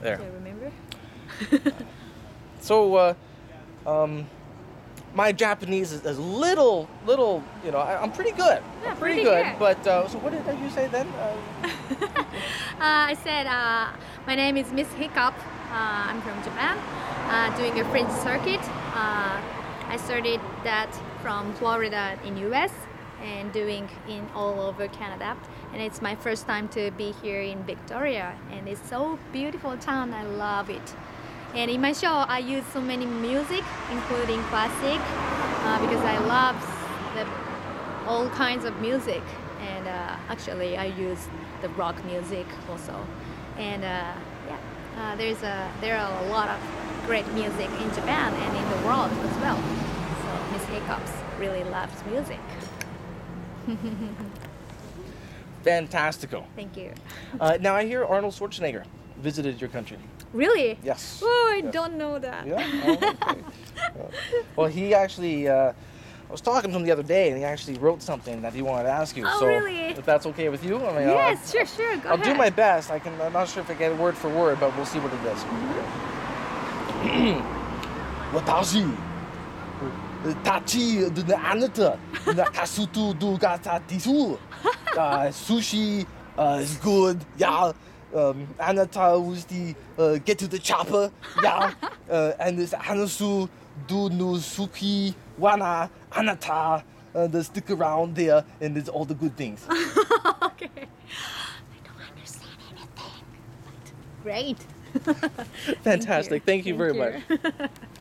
There. Do you remember? So, my Japanese is little, you know, I'm pretty good. Yeah, I'm pretty pretty good. good. But, so what did you say then? I said, my name is Miss Hiccup. I'm from Japan, doing a Fringe circuit. I started that from Florida in US and doing in all over Canada. And it's my first time to be here in Victoria. And it's so beautiful town. I love it. And in my show, I use so many music, including classic, because I love all kinds of music. And actually, I use the rock music also. And there are a lot of great music in Japan and in the world as well. So Miss Hiccups really loves music. Fantastico. Thank you. Now, I hear Arnold Schwarzenegger visited your country. Really? Yes. Oh, I Yes. don't know that. Yeah? Oh, okay. Well, he actually, I was talking to him the other day, and he actually wrote something that he wanted to ask you. Oh, so really? if that's okay with you? I mean, Yes, sure, go I'll ahead. do my best. I'm not sure if I get it word for word, but we'll see what it is. 私たちあなたカストドガタティス sushi is good, yeah. Anata was the get to the chopper, yeah. And this Hanasu do no suki wana anata the stick around there, and it's all the good things. Okay. I don't understand anything. But great. Fantastic. Thank you very much.